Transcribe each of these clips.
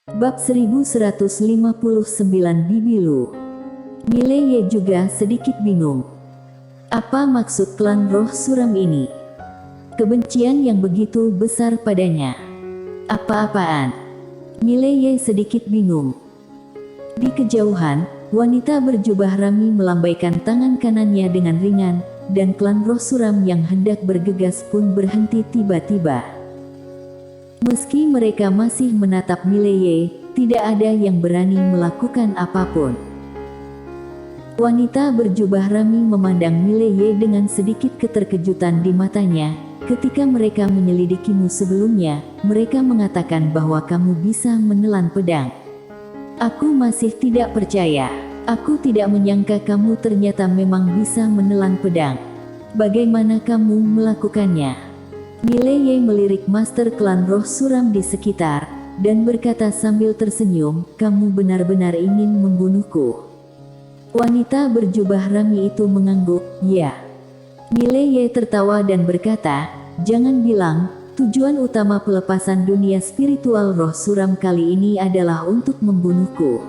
Bab 1159 Bibilu. Mileye juga sedikit bingung. Apa maksud klan roh suram ini? Kebencian yang begitu besar padanya. Apa-apaan? Mileye sedikit bingung. Di kejauhan, wanita berjubah rami melambaikan tangan kanannya dengan ringan, dan klan roh suram yang hendak bergegas pun berhenti tiba-tiba. Meski mereka masih menatap Mileye, tidak ada yang berani melakukan apapun. Wanita berjubah rami memandang Mileye dengan sedikit keterkejutan di matanya. Ketika mereka menyelidikimu sebelumnya, mereka mengatakan bahwa kamu bisa menelan pedang. Aku masih tidak percaya. Aku tidak menyangka kamu ternyata memang bisa menelan pedang. Bagaimana kamu melakukannya? Mileye melirik master klan roh suram di sekitar, dan berkata sambil tersenyum, kamu benar-benar ingin membunuhku. Wanita berjubah rami itu mengangguk, ya. Mileye tertawa dan berkata, jangan bilang, tujuan utama pelepasan dunia spiritual roh suram kali ini adalah untuk membunuhku.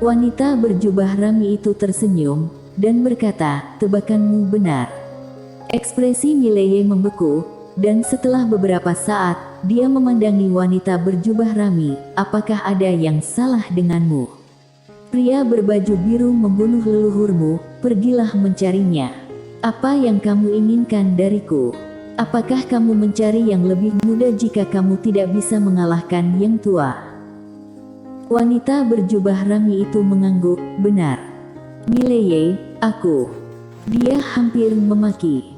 Wanita berjubah rami itu tersenyum, dan berkata, tebakanmu benar. Ekspresi Mileye membeku, dan setelah beberapa saat, dia memandangi wanita berjubah rami, apakah ada yang salah denganmu? Pria berbaju biru membunuh leluhurmu, pergilah mencarinya. Apa yang kamu inginkan dariku? Apakah kamu mencari yang lebih muda jika kamu tidak bisa mengalahkan yang tua? Wanita berjubah rami itu mengangguk, benar. Mileye, aku. Dia hampir memaki.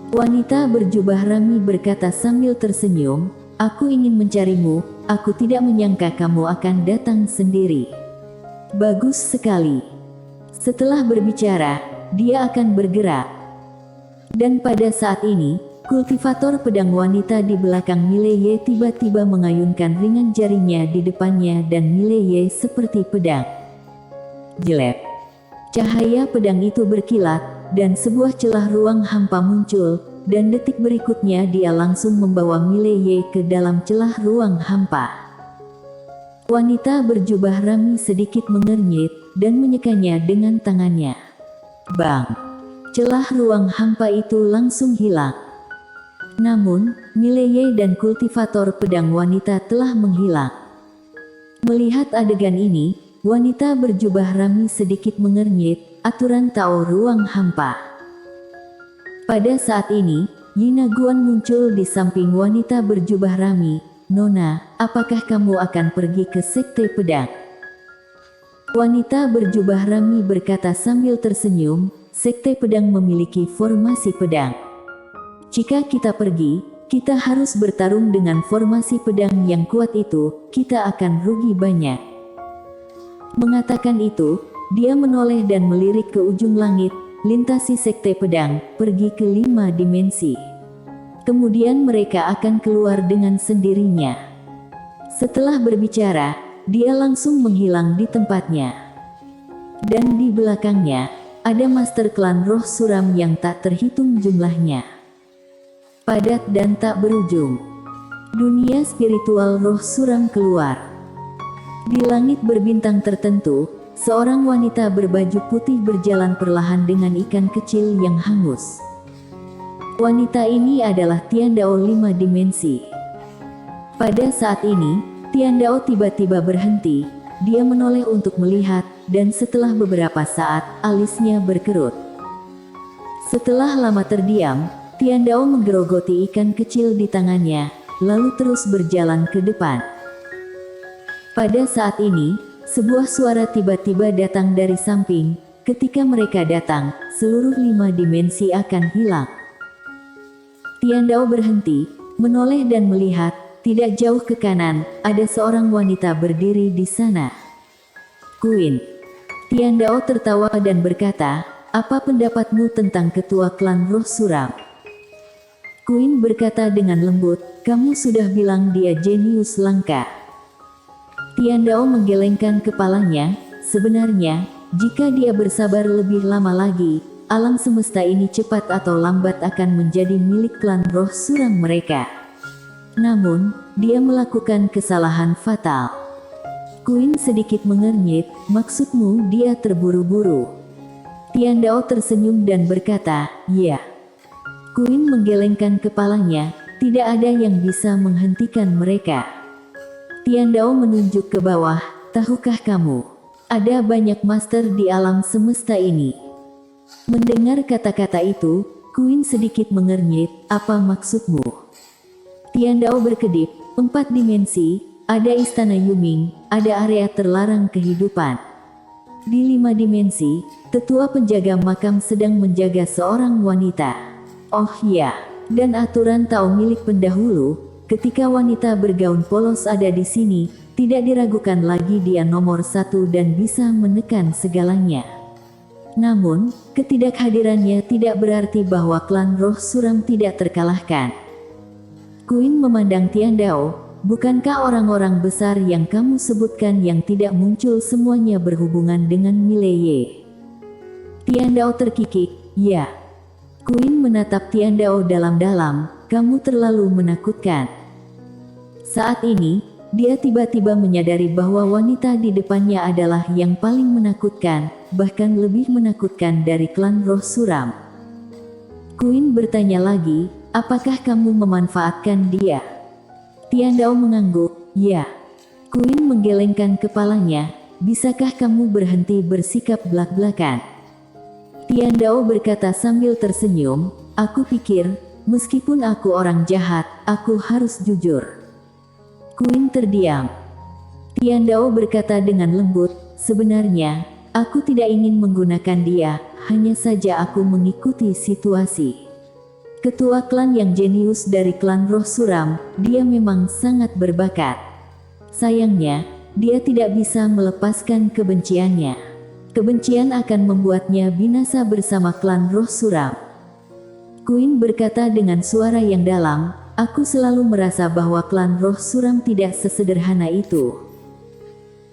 Wanita berjubah rami berkata sambil tersenyum, aku ingin mencarimu, aku tidak menyangka kamu akan datang sendiri. Bagus sekali. Setelah berbicara, dia akan bergerak. Dan pada saat ini, kultivator pedang wanita di belakang Mileye tiba-tiba mengayunkan ringan jarinya di depannya dan Mileye seperti pedang. Jelek. Cahaya pedang itu berkilat, dan sebuah celah ruang hampa muncul, dan detik berikutnya dia langsung membawa Mileye ke dalam celah ruang hampa. Wanita berjubah rami sedikit mengernyit, dan menyekanya dengan tangannya. Bang! Celah ruang hampa itu langsung hilang. Namun, Mileye dan kultivator pedang wanita telah menghilang. Melihat adegan ini, wanita berjubah rami sedikit mengernyit, aturan Tao ruang hampa. Pada saat ini, Yina Guan muncul di samping wanita berjubah rami. Nona, apakah kamu akan pergi ke sekte pedang? Wanita berjubah rami berkata sambil tersenyum, sekte pedang memiliki formasi pedang. Jika kita pergi, kita harus bertarung dengan formasi pedang yang kuat itu, kita akan rugi banyak. Mengatakan itu, dia menoleh dan melirik ke ujung langit, lintasi sekte pedang, pergi ke 5 dimensi. Kemudian mereka akan keluar dengan sendirinya. Setelah berbicara, dia langsung menghilang di tempatnya. Dan di belakangnya, ada master klan roh suram yang tak terhitung jumlahnya. Padat dan tak berujung. Dunia spiritual roh suram keluar. Di langit berbintang tertentu, seorang wanita berbaju putih berjalan perlahan dengan ikan kecil yang hangus. Wanita ini adalah Tiandao 5 dimensi. Pada saat ini, Tiandao tiba-tiba berhenti, dia menoleh untuk melihat, dan setelah beberapa saat, alisnya berkerut. Setelah lama terdiam, Tiandao menggerogoti ikan kecil di tangannya, lalu terus berjalan ke depan. Pada saat ini, sebuah suara tiba-tiba datang dari samping. Ketika mereka datang, seluruh 5 dimensi akan hilang. Tiandao berhenti, menoleh dan melihat, tidak jauh ke kanan, ada seorang wanita berdiri di sana. Queen. Tiandao tertawa dan berkata, apa pendapatmu tentang ketua klan roh suram? Queen berkata dengan lembut, kamu sudah bilang dia jenius langka. Tiandao menggelengkan kepalanya, sebenarnya, jika dia bersabar lebih lama lagi, alam semesta ini cepat atau lambat akan menjadi milik klan roh suram mereka. Namun, dia melakukan kesalahan fatal. Queen sedikit mengernyit, maksudmu dia terburu-buru? Tian Dao tersenyum dan berkata, ya. Queen menggelengkan kepalanya, tidak ada yang bisa menghentikan mereka. Tian Dao menunjuk ke bawah, tahukah kamu? Ada banyak master di alam semesta ini. Mendengar kata-kata itu, Queen sedikit mengernyit, apa maksudmu? Tian Dao berkedip, 4 dimensi, ada istana Yuming, ada area terlarang kehidupan. Di 5 dimensi, tetua penjaga makam sedang menjaga seorang wanita. Oh ya, dan aturan Tao milik pendahulu, ketika wanita bergaun polos ada di sini, tidak diragukan lagi dia nomor 1 dan bisa menekan segalanya. Namun, ketidakhadirannya tidak berarti bahwa klan roh suram tidak terkalahkan. Queen memandang Tian Dao, bukankah orang-orang besar yang kamu sebutkan yang tidak muncul semuanya berhubungan dengan Mileye? Tian Dao terkikik, ya. Queen menatap Tian Dao dalam-dalam, kamu terlalu menakutkan. Saat ini, dia tiba-tiba menyadari bahwa wanita di depannya adalah yang paling menakutkan, bahkan lebih menakutkan dari klan roh suram. Queen bertanya lagi, apakah kamu memanfaatkan dia? Tian Dao mengangguk, ya. Queen menggelengkan kepalanya, bisakah kamu berhenti bersikap belak-belakan? Tian Dao berkata sambil tersenyum, aku pikir, meskipun aku orang jahat, aku harus jujur. Queen terdiam. Tian Dao berkata dengan lembut, sebenarnya, aku tidak ingin menggunakan dia, hanya saja aku mengikuti situasi. Ketua klan yang jenius dari klan roh suram, dia memang sangat berbakat. Sayangnya, dia tidak bisa melepaskan kebenciannya. Kebencian akan membuatnya binasa bersama klan roh suram. Queen berkata dengan suara yang dalam, aku selalu merasa bahwa klan roh suram tidak sesederhana itu.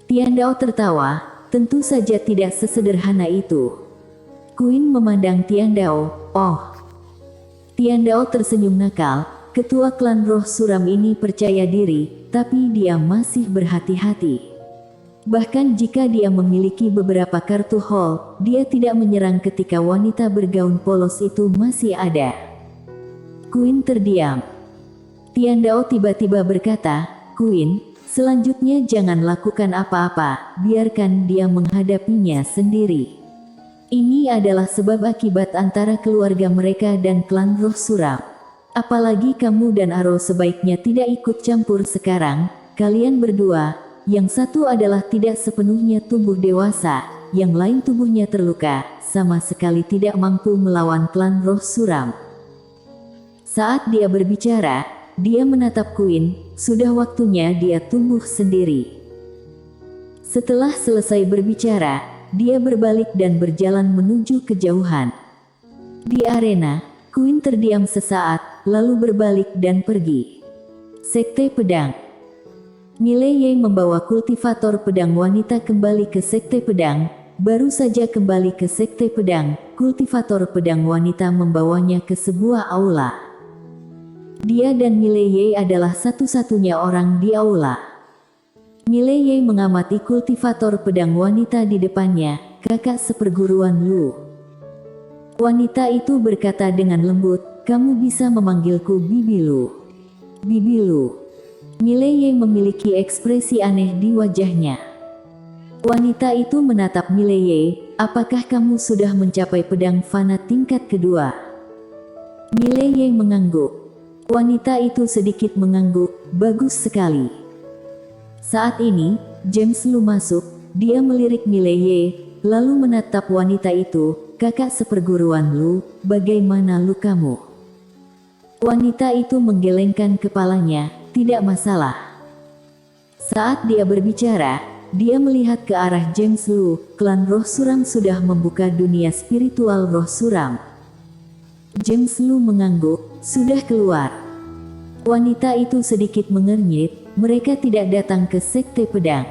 Tian Dao tertawa, tentu saja tidak sesederhana itu. Queen memandang Tian Dao, oh. Tian Dao tersenyum nakal, ketua klan roh suram ini percaya diri, tapi dia masih berhati-hati. Bahkan jika dia memiliki beberapa kartu hall, dia tidak menyerang ketika wanita bergaun polos itu masih ada. Queen terdiam. Tian Dao tiba-tiba berkata, Queen, selanjutnya jangan lakukan apa-apa, biarkan dia menghadapinya sendiri. Ini adalah sebab akibat antara keluarga mereka dan klan roh suram. Apalagi kamu dan Aro sebaiknya tidak ikut campur sekarang, kalian berdua, yang satu adalah tidak sepenuhnya tubuh dewasa, yang lain tubuhnya terluka, sama sekali tidak mampu melawan klan roh suram. Saat dia berbicara, dia menatap Queen, sudah waktunya dia tumbuh sendiri. Setelah selesai berbicara, dia berbalik dan berjalan menuju kejauhan. Di arena, Queen terdiam sesaat, lalu berbalik dan pergi. Sekte Pedang. Mileye membawa kultivator pedang wanita kembali ke Sekte Pedang. Baru saja kembali ke Sekte Pedang, kultivator pedang wanita membawanya ke sebuah aula. Dia dan Mileye adalah satu-satunya orang di aula. Mileye mengamati kultivator pedang wanita di depannya, kakak seperguruan Lu. Wanita itu berkata dengan lembut, kamu bisa memanggilku Bibi Lu. Bibi Lu. Mileye memiliki ekspresi aneh di wajahnya. Wanita itu menatap Mileye, apakah kamu sudah mencapai pedang fana tingkat kedua? Mileye mengangguk. Wanita itu sedikit mengangguk, bagus sekali. Saat ini, James Lu masuk, dia melirik Mileye, lalu menatap wanita itu, kakak seperguruan Lu, bagaimana lukamu? Wanita itu menggelengkan kepalanya, tidak masalah. Saat dia berbicara, dia melihat ke arah James Lu, klan roh suram sudah membuka dunia spiritual roh suram. James Lu mengangguk, sudah keluar. Wanita itu sedikit mengernyit, mereka tidak datang ke Sekte Pedang.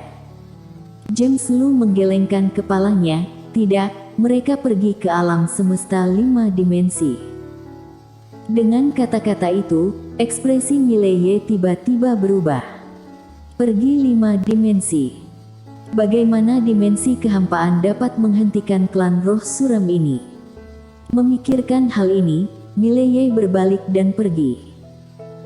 James Lu menggelengkan kepalanya, tidak, mereka pergi ke alam semesta 5 dimensi. Dengan kata-kata itu, ekspresi Mileye tiba-tiba berubah. Pergi 5 dimensi. Bagaimana dimensi kehampaan dapat menghentikan klan roh suram ini? Memikirkan hal ini, Mileye berbalik dan pergi.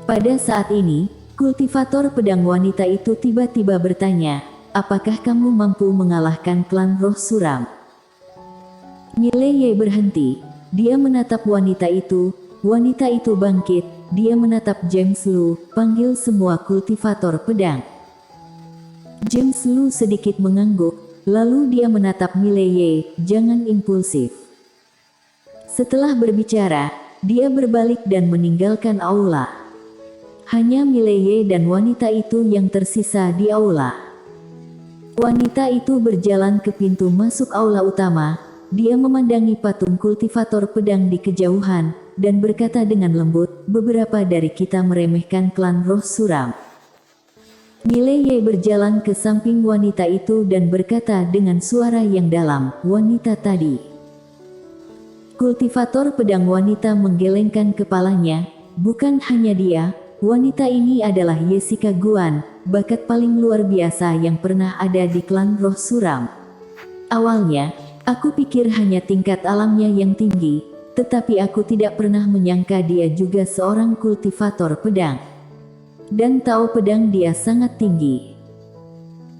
Pada saat ini, kultivator pedang wanita itu tiba-tiba bertanya, apakah kamu mampu mengalahkan klan roh suram? Mileye berhenti, dia menatap wanita itu bangkit, dia menatap James Lu, panggil semua kultivator pedang. James Lu sedikit mengangguk, lalu dia menatap Mileye, jangan impulsif. Setelah berbicara, dia berbalik dan meninggalkan aula. Hanya Mileye dan wanita itu yang tersisa di aula. Wanita itu berjalan ke pintu masuk aula utama, dia memandangi patung kultivator pedang di kejauhan, dan berkata dengan lembut, beberapa dari kita meremehkan klan roh suram. Mileye berjalan ke samping wanita itu dan berkata dengan suara yang dalam, wanita tadi. Kultivator pedang wanita menggelengkan kepalanya, bukan hanya dia, wanita ini adalah Jessica Guan, bakat paling luar biasa yang pernah ada di klan roh suram. Awalnya, aku pikir hanya tingkat alamnya yang tinggi, tetapi aku tidak pernah menyangka dia juga seorang kultivator pedang. Dan tahu pedang dia sangat tinggi.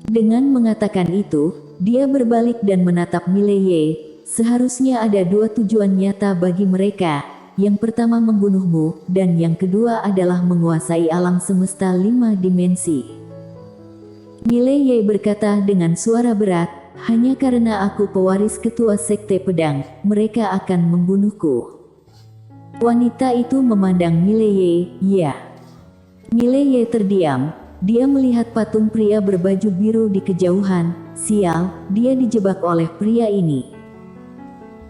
Dengan mengatakan itu, dia berbalik dan menatap Mileye. Seharusnya ada dua tujuan nyata bagi mereka. Yang pertama membunuhmu, dan yang kedua adalah menguasai alam semesta 5 dimensi. Mileye berkata dengan suara berat, hanya karena aku pewaris ketua sekte pedang, mereka akan membunuhku. Wanita itu memandang Mileye, ya. Mileye terdiam, dia melihat patung pria berbaju biru di kejauhan, sial, dia dijebak oleh pria ini.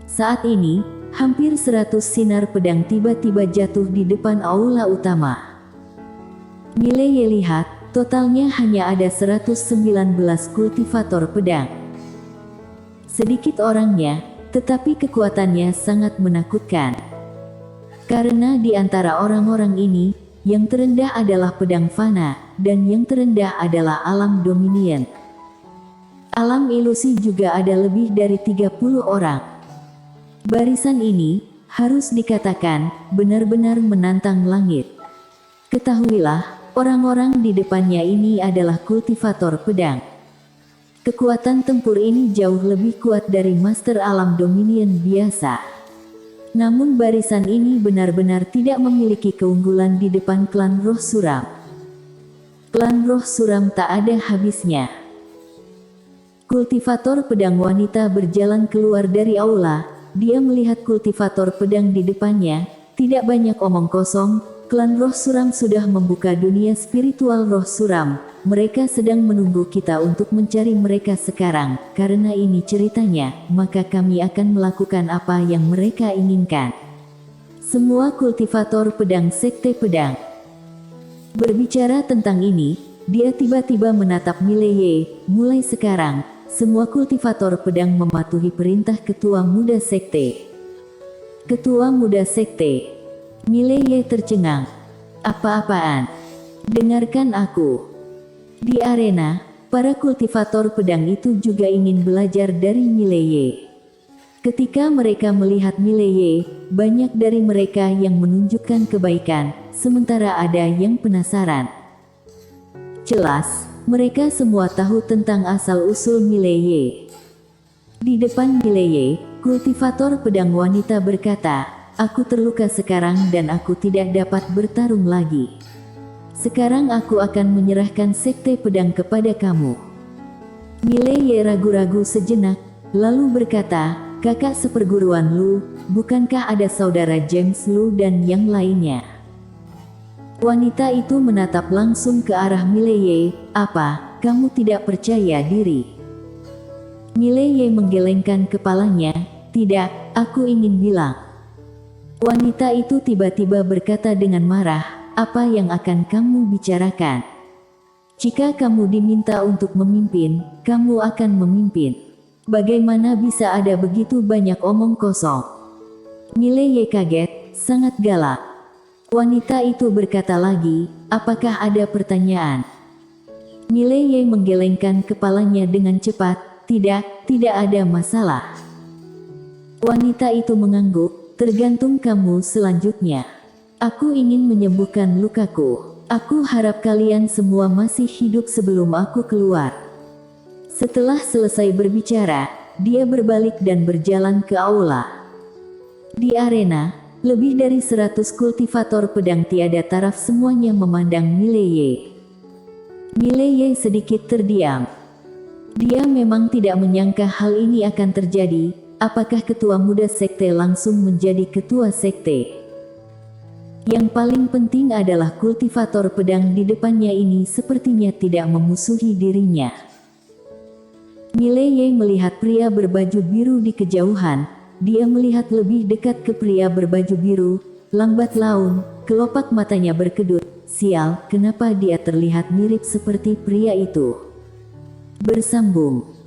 Saat ini, hampir 100 sinar pedang tiba-tiba jatuh di depan aula utama. Mileye lihat, totalnya hanya ada 119 kultivator pedang. Sedikit orangnya, tetapi kekuatannya sangat menakutkan. Karena di antara orang-orang ini, yang terendah adalah pedang fana, dan yang terendah adalah alam dominion. Alam ilusi juga ada lebih dari 30 orang. Barisan ini, harus dikatakan, benar-benar menantang langit. Ketahuilah, orang-orang di depannya ini adalah kultivator pedang. Kekuatan tempur ini jauh lebih kuat dari master alam dominion biasa. Namun barisan ini benar-benar tidak memiliki keunggulan di depan klan roh suram. Klan roh suram tak ada habisnya. Kultivator pedang wanita berjalan keluar dari aula, dia melihat kultivator pedang di depannya, tidak banyak omong kosong, klan roh suram sudah membuka dunia spiritual roh suram, mereka sedang menunggu kita untuk mencari mereka sekarang, karena ini ceritanya, maka kami akan melakukan apa yang mereka inginkan. Semua kultivator pedang sekte pedang. Berbicara tentang ini, dia tiba-tiba menatap Mileye, mulai sekarang, semua kultivator pedang mematuhi perintah ketua muda sekte. Ketua muda sekte. Mileye tercengang. Apa-apaan? Dengarkan aku. Di arena, para kultivator pedang itu juga ingin belajar dari Mileye. Ketika mereka melihat Mileye, banyak dari mereka yang menunjukkan kebaikan, sementara ada yang penasaran. Jelas, mereka semua tahu tentang asal-usul Mileye. Di depan Mileye, kultivator pedang wanita berkata, aku terluka sekarang dan aku tidak dapat bertarung lagi. Sekarang aku akan menyerahkan sekte pedang kepada kamu. Mileye ragu-ragu sejenak, lalu berkata, kakak seperguruan Lu, bukankah ada saudara James Lu dan yang lainnya? Wanita itu menatap langsung ke arah Mileye, apa, kamu tidak percaya diri? Mileye menggelengkan kepalanya, tidak, aku ingin bilang. Wanita itu tiba-tiba berkata dengan marah, apa yang akan kamu bicarakan? Jika kamu diminta untuk memimpin, kamu akan memimpin. Bagaimana bisa ada begitu banyak omong kosong? Mileye kaget, sangat galak. Wanita itu berkata lagi, apakah ada pertanyaan? Mileye menggelengkan kepalanya dengan cepat. Tidak ada masalah. Wanita itu mengangguk. Tergantung kamu selanjutnya. Aku ingin menyembuhkan lukaku. Aku harap kalian semua masih hidup sebelum aku keluar. Setelah selesai berbicara, dia berbalik dan berjalan ke aula. Di arena, lebih dari 100 kultivator pedang tiada taraf semuanya memandang Mileye. Mileye sedikit terdiam. Dia memang tidak menyangka hal ini akan terjadi. Apakah ketua muda sekte langsung menjadi ketua sekte? Yang paling penting adalah kultivator pedang di depannya ini sepertinya tidak memusuhi dirinya. Mileye melihat pria berbaju biru di kejauhan. Dia melihat lebih dekat ke pria berbaju biru. Lambat laun, kelopak matanya berkedut. Sial, kenapa dia terlihat mirip seperti pria itu? Bersambung.